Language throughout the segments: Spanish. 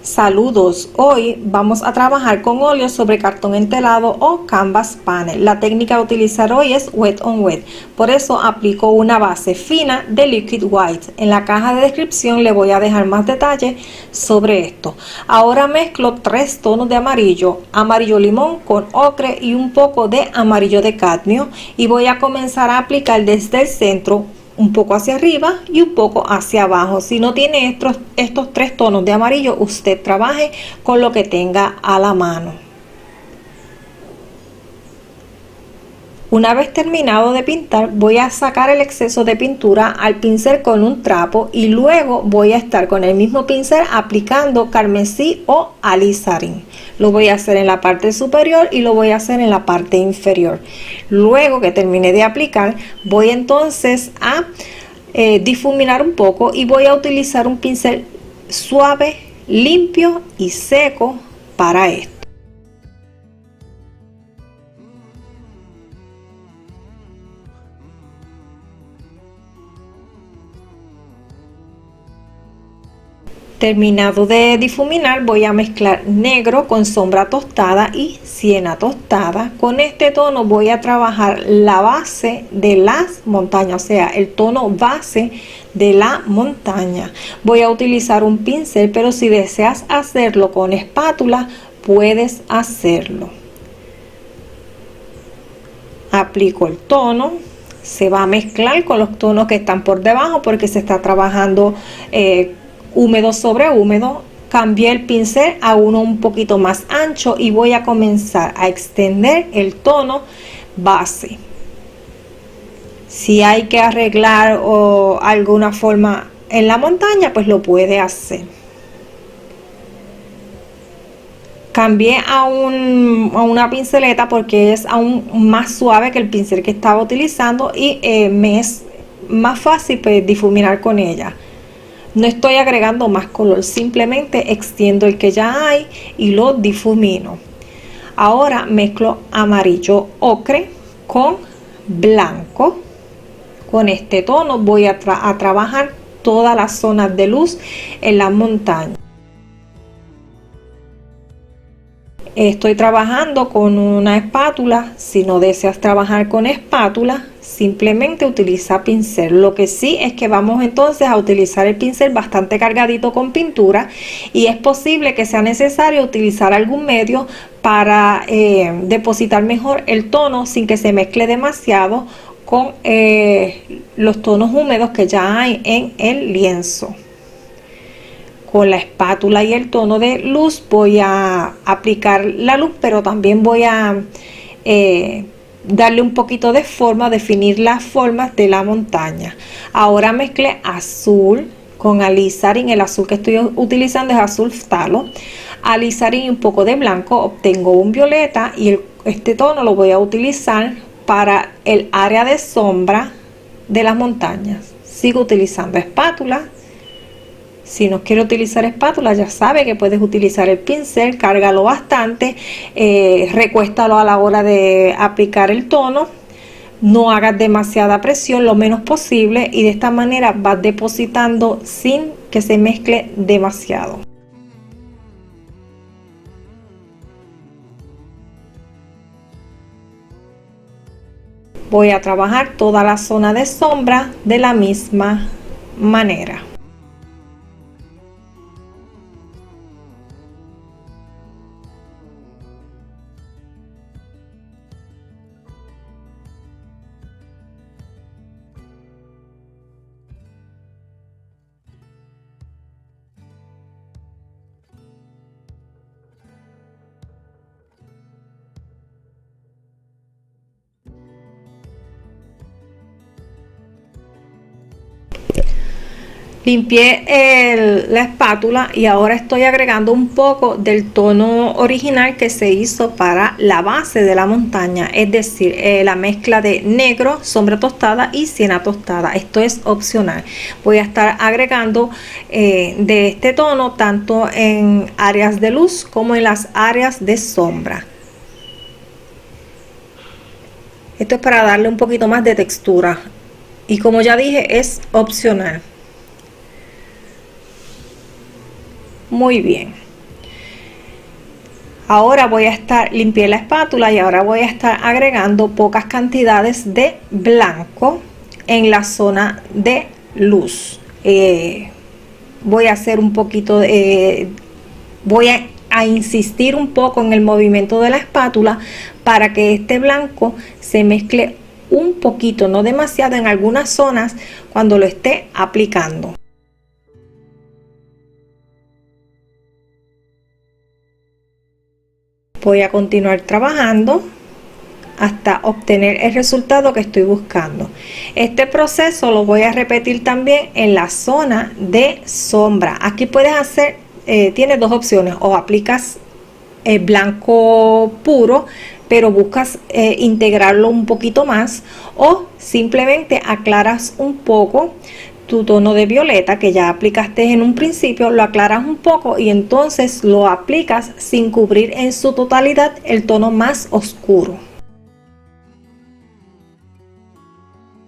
Saludos, hoy vamos a trabajar con óleo sobre cartón entelado o canvas panel. La técnica a utilizar hoy es wet on wet, por eso aplico una base fina de liquid white. En la caja de descripción le voy a dejar más detalles sobre esto. Ahora mezclo 3 tonos de amarillo, amarillo limón con ocre y un poco de amarillo de cadmio, y voy a comenzar a aplicar desde el centro, un poco hacia arriba y un poco hacia abajo. Si no tiene estos 3 tonos de amarillo, usted trabaje con lo que tenga a la mano. Una vez terminado de pintar, voy a sacar el exceso de pintura al pincel con un trapo y luego voy a estar con el mismo pincel aplicando carmesí o alizarin. Lo voy a hacer en la parte superior y lo voy a hacer en la parte inferior. Luego que termine de aplicar, voy entonces a difuminar un poco y voy a utilizar un pincel suave, limpio y seco para esto. Terminado de difuminar, voy a mezclar negro con sombra tostada y siena tostada. Con este tono voy a trabajar la base de las montañas, o sea, el tono base de la montaña. Voy a utilizar un pincel, pero si deseas hacerlo con espátula, puedes hacerlo. Aplico el tono. Se va a mezclar con los tonos que están por debajo porque se está trabajando húmedo sobre húmedo. Cambié el pincel a uno un poquito más ancho y voy a comenzar a extender el tono base. Si hay que arreglar o alguna forma en la montaña, pues lo puede hacer. Cambié a una pinceleta porque es aún más suave que el pincel que estaba utilizando y me es más fácil pues difuminar con ella. No estoy agregando más color, simplemente extiendo el que ya hay y lo difumino. Ahora mezclo amarillo ocre con blanco. Con este tono voy a trabajar todas las zonas de luz en la montaña. Estoy trabajando con una espátula. Si no deseas trabajar con espátula, simplemente utiliza pincel. Lo que sí es que vamos entonces a utilizar el pincel bastante cargadito con pintura y es posible que sea necesario utilizar algún medio para depositar mejor el tono sin que se mezcle demasiado con los tonos húmedos que ya hay en el lienzo. Con la espátula y el tono de luz voy a aplicar la luz, pero también voy a darle un poquito de forma, definir las formas de la montaña. Ahora mezclé azul con alizarin. El azul que estoy utilizando es azul phthalo. Alizarin y un poco de blanco, obtengo un violeta y este tono lo voy a utilizar para el área de sombra de las montañas. Sigo utilizando espátula. Si no quiere utilizar espátula, ya sabe que puedes utilizar el pincel. Cárgalo bastante, recuéstalo a la hora de aplicar el tono. No hagas demasiada presión, lo menos posible, y de esta manera vas depositando sin que se mezcle demasiado. Voy a trabajar toda la zona de sombra de la misma manera. Limpié la espátula y ahora estoy agregando un poco del tono original que se hizo para la base de la montaña, es decir, la mezcla de negro, sombra tostada y siena tostada. Esto es opcional. Voy a estar agregando de este tono tanto en áreas de luz como en las áreas de sombra. Esto es para darle un poquito más de textura y, como ya dije, es opcional. Muy bien. Ahora limpié la espátula y ahora voy a estar agregando pocas cantidades de blanco en la zona de luz. Voy a hacer un poquito voy a insistir un poco en el movimiento de la espátula para que este blanco se mezcle un poquito, no demasiado, en algunas zonas cuando lo esté aplicando. Voy a continuar trabajando hasta obtener el resultado que estoy buscando. Este proceso lo voy a repetir también en la zona de sombra. Aquí puedes hacer, tienes dos opciones: o aplicas blanco puro pero buscas integrarlo un poquito más, o simplemente aclaras un poco tu tono de violeta que ya aplicaste en un principio, lo aclaras un poco y entonces lo aplicas sin cubrir en su totalidad el tono más oscuro.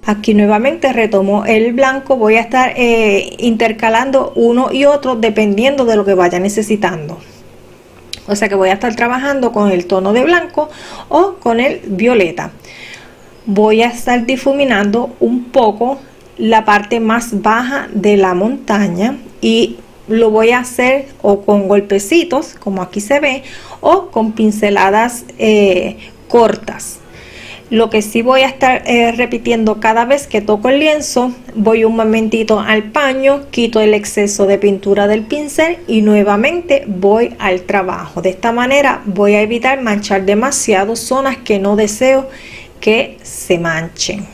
Aquí nuevamente retomo el blanco, voy a estar intercalando uno y otro dependiendo de lo que vaya necesitando. O sea que voy a estar trabajando con el tono de blanco o con el violeta. Voy a estar difuminando un poco la parte más baja de la montaña y lo voy a hacer o con golpecitos como aquí se ve, o con pinceladas cortas. Lo que sí voy a estar repitiendo cada vez que toco el lienzo, voy un momentito al paño, quito el exceso de pintura del pincel y nuevamente voy al trabajo. De esta manera voy a evitar manchar demasiado zonas que no deseo que se manchen.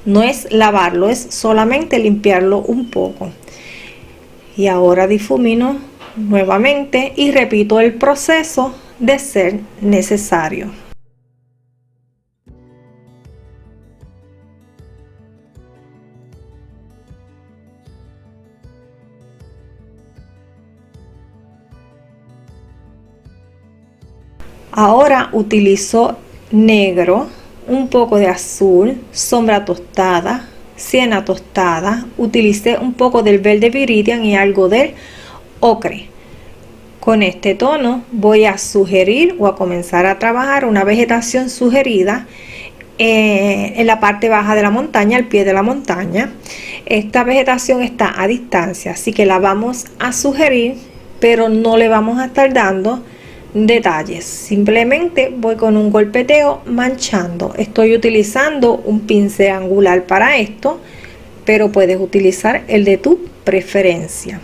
No es lavarlo, es solamente limpiarlo un poco. Y ahora difumino nuevamente y repito el proceso de ser necesario. Ahora utilizo negro, un poco de azul, sombra tostada, siena tostada, utilicé un poco del verde viridian y algo del ocre. Con este tono voy a sugerir o a comenzar a trabajar una vegetación sugerida en la parte baja de la montaña, al pie de la montaña. Esta vegetación está a distancia, así que la vamos a sugerir, pero no le vamos a estar dando detalles. Simplemente voy con un golpeteo manchando. Estoy utilizando un pincel angular para esto, pero puedes utilizar el de tu preferencia.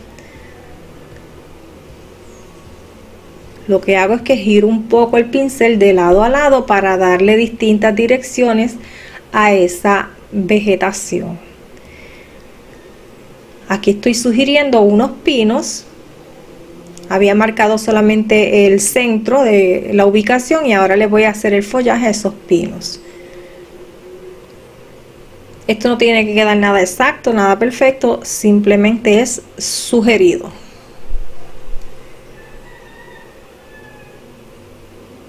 Lo que hago es que giro un poco el pincel de lado a lado para darle distintas direcciones a esa vegetación. Aquí estoy sugiriendo unos pinos. Había marcado solamente el centro de la ubicación y ahora les voy a hacer el follaje a esos pinos. Esto no tiene que quedar nada exacto, nada perfecto, simplemente es sugerido.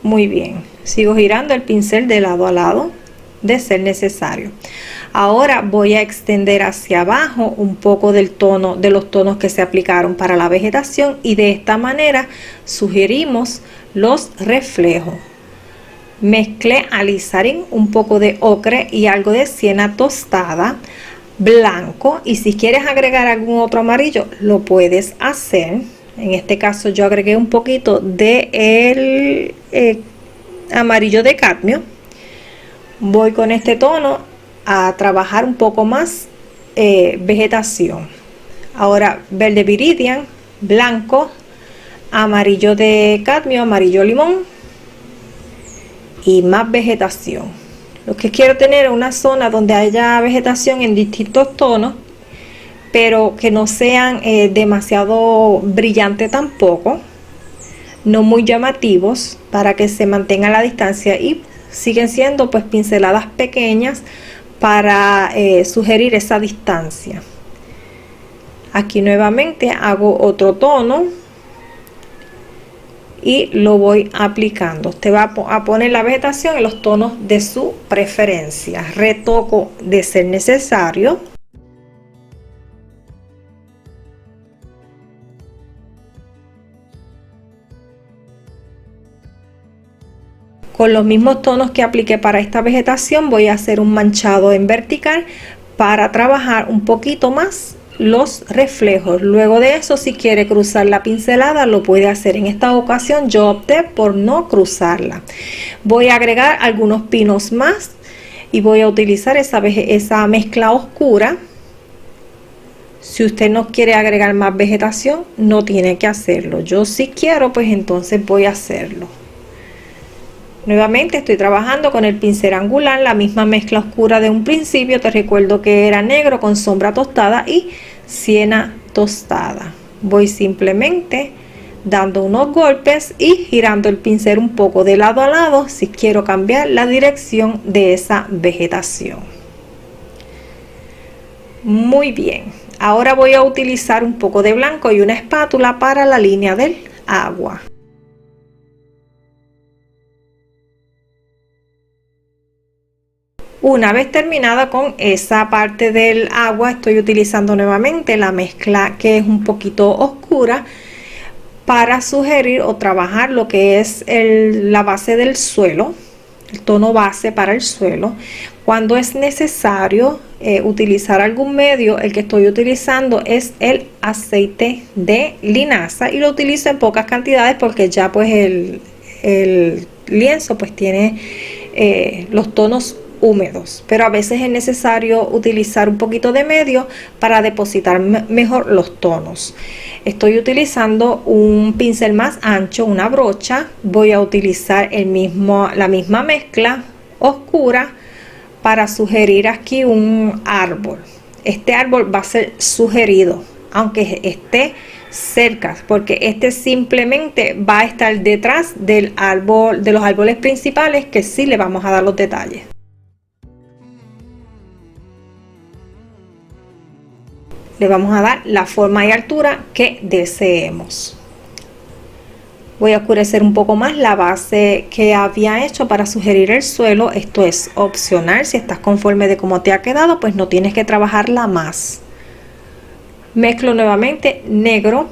Muy bien, sigo girando el pincel de lado a lado de ser necesario. Ahora voy a extender hacia abajo un poco del tono, de los tonos que se aplicaron para la vegetación, y de esta manera sugerimos los reflejos. Mezclé alizarín, un poco de ocre y algo de siena tostada, blanco, y si quieres agregar algún otro amarillo lo puedes hacer. En este caso yo agregué un poquito de amarillo de cadmio. Voy con este tono a trabajar un poco más vegetación. Ahora verde viridian, blanco, amarillo de cadmio, amarillo limón y más vegetación. Lo que quiero tener es una zona donde haya vegetación en distintos tonos, pero que no sean demasiado brillantes tampoco, no muy llamativos, para que se mantenga la distancia y siguen siendo pues pinceladas pequeñas para sugerir esa distancia. Aquí nuevamente hago otro tono y lo voy aplicando. Usted va a poner la vegetación en los tonos de su preferencia. Retoco de ser necesario. Con los mismos tonos que apliqué para esta vegetación voy a hacer un manchado en vertical para trabajar un poquito más los reflejos. Luego de eso, si quiere cruzar la pincelada, lo puede hacer. En esta ocasión yo opté por no cruzarla. Voy a agregar algunos pinos más y voy a utilizar esa mezcla oscura. Si usted no quiere agregar más vegetación, no tiene que hacerlo. Yo si quiero, pues entonces voy a hacerlo. Nuevamente estoy trabajando con el pincel angular, la misma mezcla oscura de un principio. Te recuerdo que era negro con sombra tostada y siena tostada. Voy simplemente dando unos golpes y girando el pincel un poco de lado a lado si quiero cambiar la dirección de esa vegetación. Muy bien, ahora voy a utilizar un poco de blanco y una espátula para la línea del agua. Una vez terminada con esa parte del agua, estoy utilizando nuevamente la mezcla que es un poquito oscura para sugerir o trabajar lo que es la base del suelo, el tono base para el suelo. Cuando es necesario utilizar algún medio, el que estoy utilizando es el aceite de linaza y lo utilizo en pocas cantidades porque ya pues el lienzo pues tiene los tonos húmedos, pero a veces es necesario utilizar un poquito de medio para depositar mejor los tonos. Estoy utilizando un pincel más ancho, una brocha. Voy a utilizar la misma mezcla oscura para sugerir aquí un árbol. Este árbol va a ser sugerido aunque esté cerca, porque este simplemente va a estar detrás del árbol, de los árboles principales, que sí le vamos a dar los detalles. Le vamos a dar la forma y altura que deseemos. Voy a oscurecer un poco más la base que había hecho para sugerir el suelo. Esto es opcional. Si estás conforme de cómo te ha quedado, pues no tienes que trabajarla más. Mezclo nuevamente negro,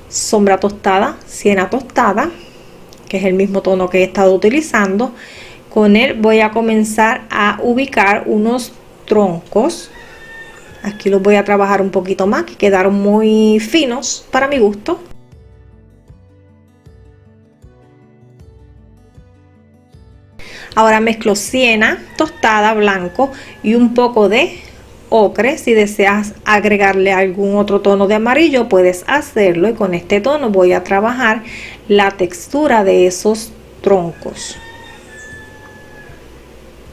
sombra tostada, siena tostada, que es el mismo tono que he estado utilizando. Con él voy a comenzar a ubicar unos troncos. Aquí los voy a trabajar un poquito más, que quedaron muy finos para mi gusto. Ahora mezclo siena tostada, blanco y un poco de ocre. Si deseas agregarle algún otro tono de amarillo, puedes hacerlo. Y con este tono voy a trabajar la textura de esos troncos.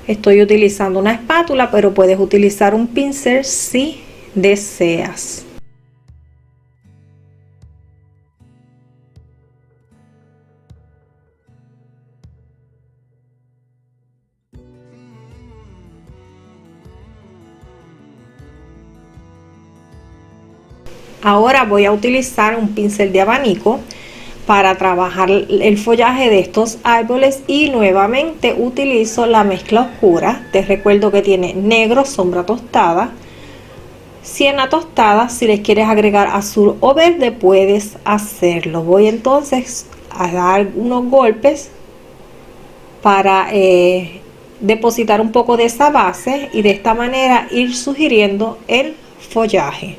Estoy utilizando una espátula, pero puedes utilizar un pincel si deseas. Ahora voy a utilizar un pincel de abanico para trabajar el follaje de estos árboles y nuevamente utilizo la mezcla oscura. Te recuerdo que tiene negro, sombra tostada, siena tostada. Si les quieres agregar azul o verde, puedes hacerlo. Voy entonces a dar unos golpes para depositar un poco de esa base y de esta manera ir sugiriendo el follaje.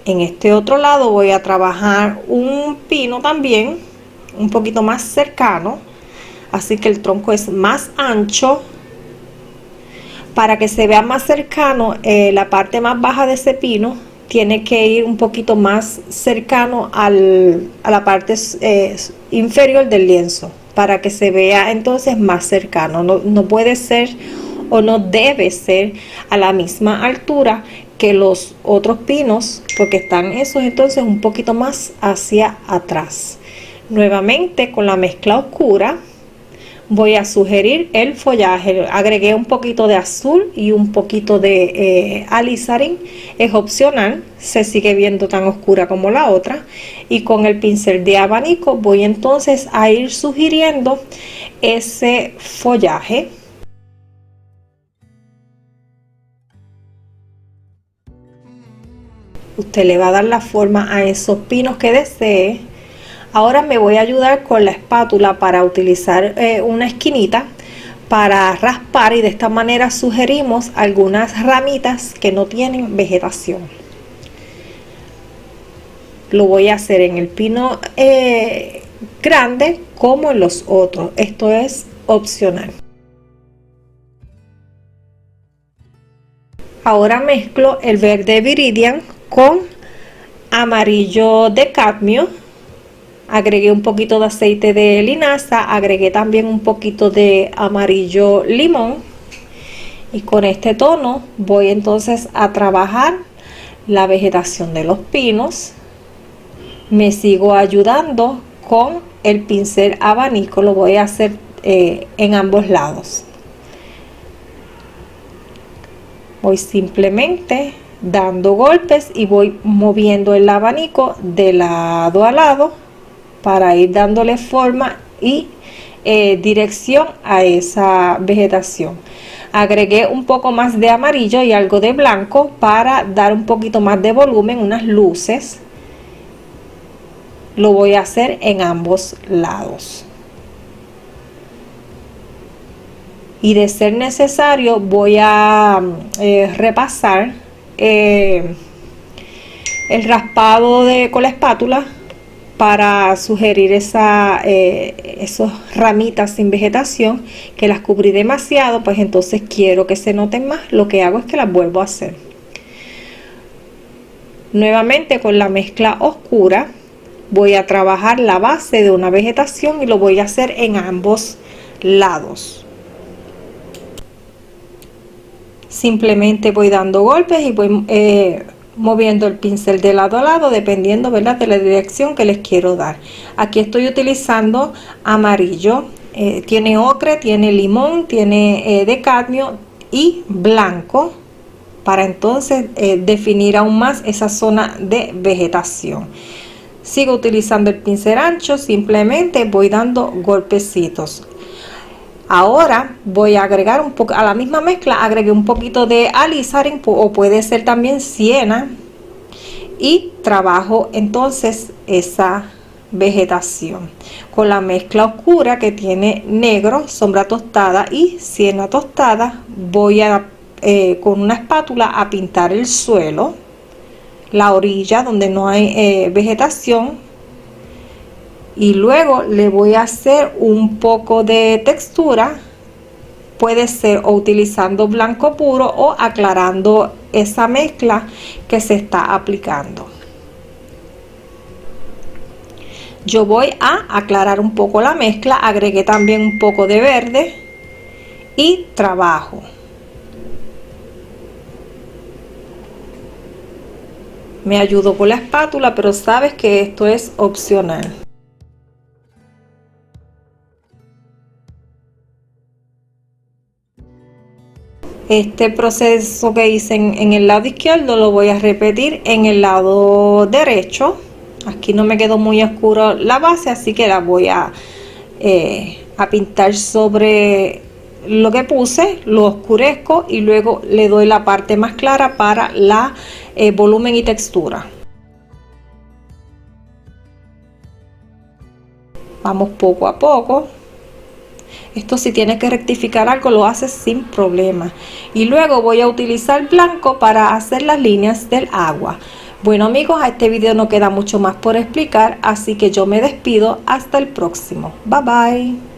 En este otro lado voy a trabajar un pino también, un poquito más cercano, así que el tronco es más ancho. Para que se vea más cercano, la parte más baja de ese pino tiene que ir un poquito más cercano a la parte inferior del lienzo, para que se vea entonces más cercano. No puede ser o no debe ser a la misma altura que los otros pinos, porque están esos entonces un poquito más hacia atrás. Nuevamente con la mezcla oscura voy a sugerir el follaje. Agregué un poquito de azul y un poquito de alizarin. Es opcional, se sigue viendo tan oscura como la otra. Y con el pincel de abanico voy entonces a ir sugiriendo ese follaje. Usted le va a dar la forma a esos pinos que desee. Ahora me voy a ayudar con la espátula para utilizar una esquinita para raspar, y de esta manera sugerimos algunas ramitas que no tienen vegetación. Lo voy a hacer en el pino grande como en los otros. Esto es opcional. Ahora mezclo el verde Viridian con amarillo de cadmio. Agregué un poquito de aceite de linaza, agregué también un poquito de amarillo limón, y con este tono voy entonces a trabajar la vegetación de los pinos. Me sigo ayudando con el pincel abanico, lo voy a hacer en ambos lados. Voy simplemente dando golpes y voy moviendo el abanico de lado a lado para ir dándole forma y dirección a esa vegetación. Agregué un poco más de amarillo y algo de blanco para dar un poquito más de volumen, unas luces. Lo voy a hacer en ambos lados. Y de ser necesario voy a repasar el raspado con la espátula para sugerir esas ramitas sin vegetación que las cubrí demasiado, pues entonces quiero que se noten más. Lo que hago es que las vuelvo a hacer nuevamente con la mezcla oscura. Voy a trabajar la base de una vegetación y lo voy a hacer en ambos lados. Simplemente voy dando golpes y voy moviendo el pincel de lado a lado, dependiendo, ¿verdad?, de la dirección que les quiero dar. Aquí estoy utilizando amarillo, tiene ocre, tiene limón, tiene de cadmio y blanco, para entonces definir aún más esa zona de vegetación. Sigo utilizando el pincel ancho, simplemente voy dando golpecitos. Ahora voy a agregar un poco a la misma mezcla, agregué un poquito de alizarin o puede ser también siena, y trabajo entonces esa vegetación con la mezcla oscura que tiene negro, sombra tostada y siena tostada. Voy a con una espátula a pintar el suelo, la orilla donde no hay vegetación, y luego le voy a hacer un poco de textura. Puede ser o utilizando blanco puro o aclarando esa mezcla que se está aplicando. Yo voy a aclarar un poco la mezcla, agregué también un poco de verde y trabajo. Me ayudo con la espátula, pero sabes que esto es opcional. Este proceso que hice en el lado izquierdo lo voy a repetir en el lado derecho. Aquí no me quedó muy oscuro la base, así que la voy a pintar sobre lo que puse, lo oscurezco y luego le doy la parte más clara para la volumen y textura. Vamos poco a poco. Esto, si tienes que rectificar algo, lo haces sin problema. Y luego voy a utilizar blanco para hacer las líneas del agua. Bueno amigos, a este video no queda mucho más por explicar, así que yo me despido hasta el próximo. Bye bye.